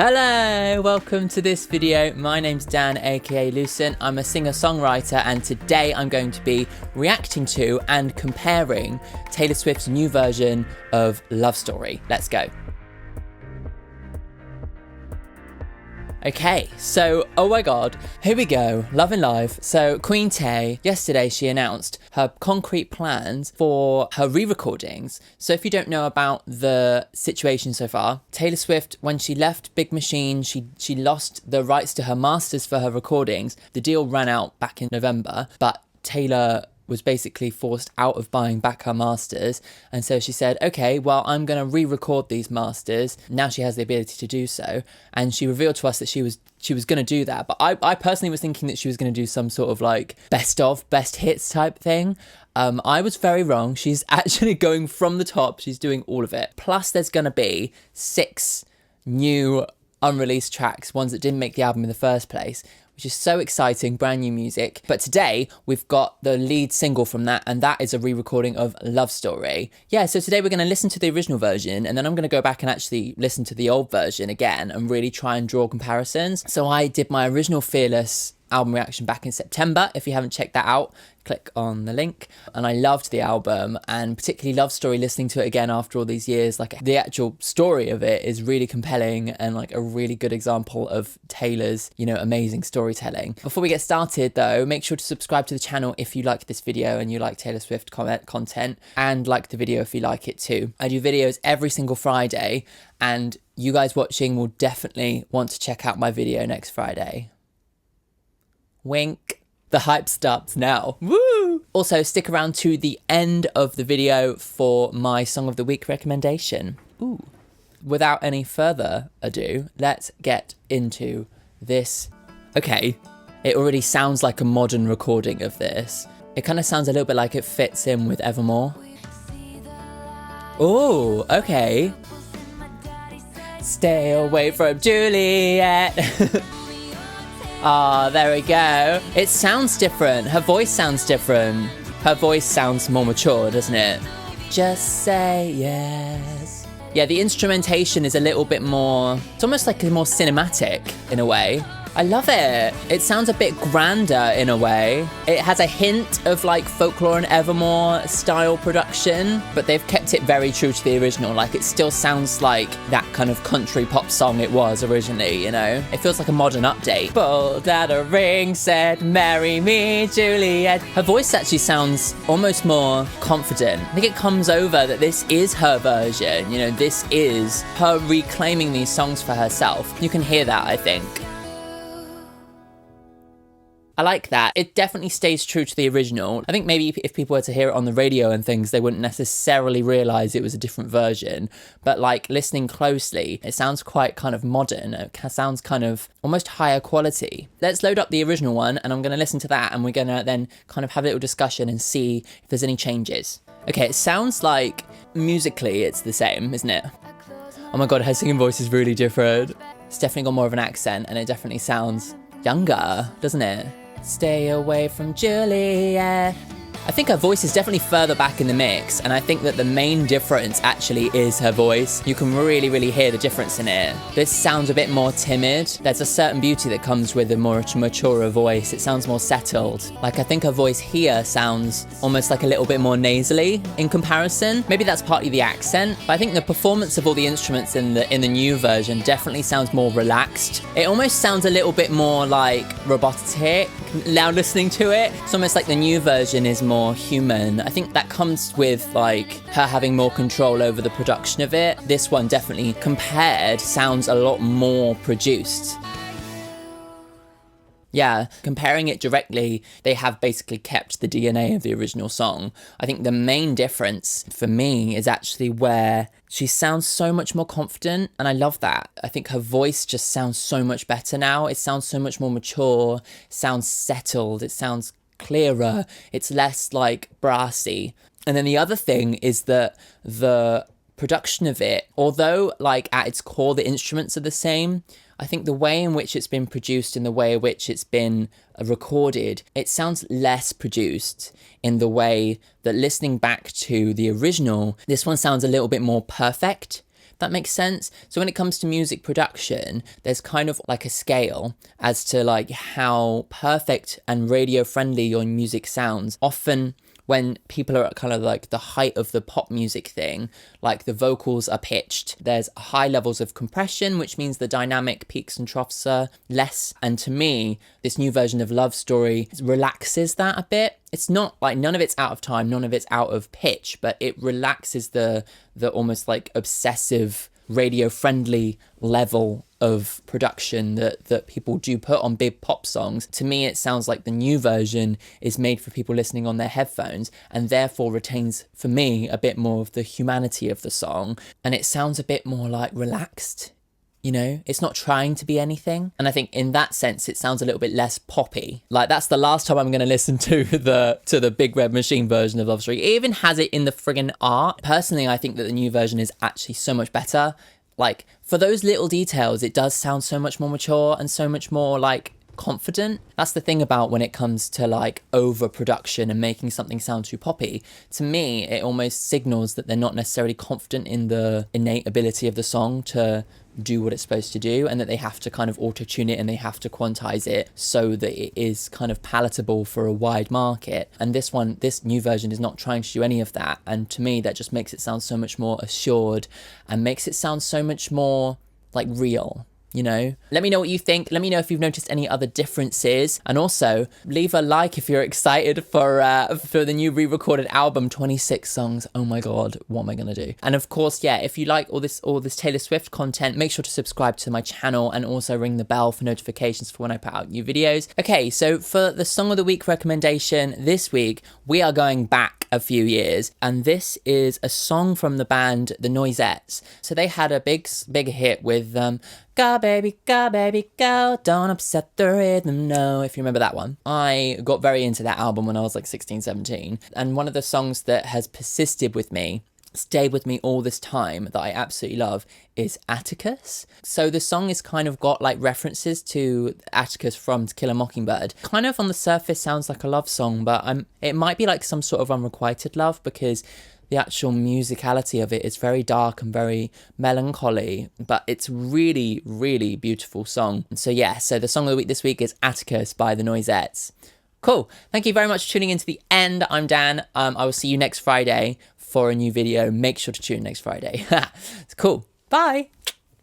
Hello, welcome to this video. My name's Dan, aka Lucent. I'm a singer-songwriter, and today I'm going to be reacting to and comparing Taylor Swift's new version of Love Story. Let's go. Okay, so, oh my god, here we go, Love and Live. So Queen Tay, yesterday she announced her concrete plans for her re-recordings. So if you don't know about the situation so far, Taylor Swift, when she left Big Machine, she lost the rights to her masters for her recordings. The deal ran out back in November, but Taylor was basically forced out of buying back her masters, and so she said, okay, well, I'm going to re-record these masters. Now she has the ability to do so, and she revealed to us that she was going to do that. But I personally was thinking that she was going to do some sort of like best hits type thing. I was very wrong. She's actually going from the top. She's doing all of it. Plus there's going to be 6 new unreleased tracks, ones that didn't make the album in the first place, which is so exciting, brand new music. But today we've got the lead single from that, and that is a re-recording of Love Story. Yeah, so today we're going to listen to the original version, and then I'm going to go back and actually listen to the old version again and really try and draw comparisons. So I did my original Fearless album reaction back in September. If you haven't checked that out, click on the link. And I loved the album, and particularly Love Story. Listening to it again after all these years, like the actual story of it is really compelling and like a really good example of Taylor's, amazing storytelling. Before we get started though, make sure to subscribe to the channel if you like this video and you like Taylor Swift content, and like the video if you like it too. I do videos every single Friday, and you guys watching will definitely want to check out my video next Friday. Wink. The hype starts now. Woo! Also, stick around to the end of the video for my Song of the Week recommendation. Ooh. Without any further ado, let's get into this. Okay, it already sounds like a modern recording of this. It kind of sounds a little bit like it fits in with Evermore. Oh, okay. Stay away from Juliet. Ah, there we go. It sounds different. Her voice sounds different. Her voice sounds more mature, doesn't it? Just say yes. Yeah, the instrumentation is a little bit more, it's almost like more cinematic in a way. I love it. It sounds a bit grander in a way. It has a hint of like Folklore and Evermore style production, but they've kept it very true to the original. Like it still sounds like that kind of country pop song it was originally, It feels like a modern update. Pulled out a ring, said, marry me, Juliet. Her voice actually sounds almost more confident. I think it comes over that this is her version, this is her reclaiming these songs for herself. You can hear that, I think. I like that. It definitely stays true to the original. I think maybe if people were to hear it on the radio and things, they wouldn't necessarily realise it was a different version. But like listening closely, it sounds quite kind of modern. It sounds kind of almost higher quality. Let's load up the original one, and I'm going to listen to that, and we're going to then kind of have a little discussion and see if there's any changes. Okay, it sounds like musically it's the same, isn't it? Oh my god, her singing voice is really different. It's definitely got more of an accent, and it definitely sounds younger, doesn't it? Stay away from Juliet. I think her voice is definitely further back in the mix, and I think that the main difference actually is her voice. You can really hear the difference in it. This sounds a bit more timid. There's a certain beauty that comes with a more mature voice. It sounds more settled. Like I think her voice here sounds almost like a little bit more nasally in comparison. Maybe that's partly the accent, but I think the performance of all the instruments in the new version definitely sounds more relaxed. It almost sounds a little bit more like robotic now listening to it. It's almost like the new version is more human. I think that comes with like her having more control over the production of it. This one definitely compared sounds a lot more produced. Yeah, comparing it directly, they have basically kept the DNA of the original song. I think the main difference for me is actually where she sounds so much more confident, and I love that. I think her voice just sounds so much better now. It sounds so much more mature, sounds settled, it sounds clearer, it's less like brassy. And then the other thing is that the production of it, although like at its core the instruments are the same, I think the way in which it's been produced and the way in which it's been recorded, it sounds less produced in the way that listening back to the original, this one sounds a little bit more perfect, That makes sense. So when it comes to music production, there's kind of like a scale as to like how perfect and radio friendly your music sounds. Often when people are at kind of like the height of the pop music thing, like the vocals are pitched, there's high levels of compression, which means the dynamic peaks and troughs are less. And to me, this new version of Love Story relaxes that a bit. It's not like none of it's out of time, none of it's out of pitch, but it relaxes the almost like obsessive radio friendly level of production that people do put on big pop songs. To me, it sounds like the new version is made for people listening on their headphones and therefore retains, for me, a bit more of the humanity of the song. And it sounds a bit more like relaxed. You know, it's not trying to be anything. And I think in that sense, it sounds a little bit less poppy. Like that's the last time I'm going to listen to the Big Red Machine version of Love Story. It even has it in the friggin' art. Personally, I think that the new version is actually so much better. Like for those little details, it does sound so much more mature and so much more like confident. That's the thing about when it comes to like overproduction and making something sound too poppy. To me, it almost signals that they're not necessarily confident in the innate ability of the song to do what it's supposed to do, and that they have to kind of auto-tune it and they have to quantize it so that it is kind of palatable for a wide market. And this new version is not trying to do any of that. And to me, that just makes it sound so much more assured and makes it sound so much more like real. You know, let me know what you think. Let me know if you've noticed any other differences, and also leave a like if you're excited for the new re-recorded album. 26 songs. Oh my god, what am I gonna do? And of course, yeah, if you like all this Taylor Swift content, make sure to subscribe to my channel and also ring the bell for notifications for when I put out new videos. Okay, so for the song of the week recommendation this week, we are going back a few years, and this is a song from the band The Noisettes. So they had a big hit with Go baby, go, don't upset the rhythm, no, if you remember that one. I got very into that album when I was like 16, 17, and one of the songs that has persisted with me, stayed with me all this time, that I absolutely love is Atticus. So the song is kind of got like references to Atticus from To Kill a Mockingbird. Kind of on the surface sounds like a love song, but it might be like some sort of unrequited love, because the actual musicality of it is very dark and very melancholy, but it's really, really beautiful song. So yeah, so the song of the week this week is Atticus by The Noisettes. Cool. Thank you very much for tuning in to the end. I'm Dan. I will see you next Friday for a new video. Make sure to tune in next Friday. It's cool. Bye.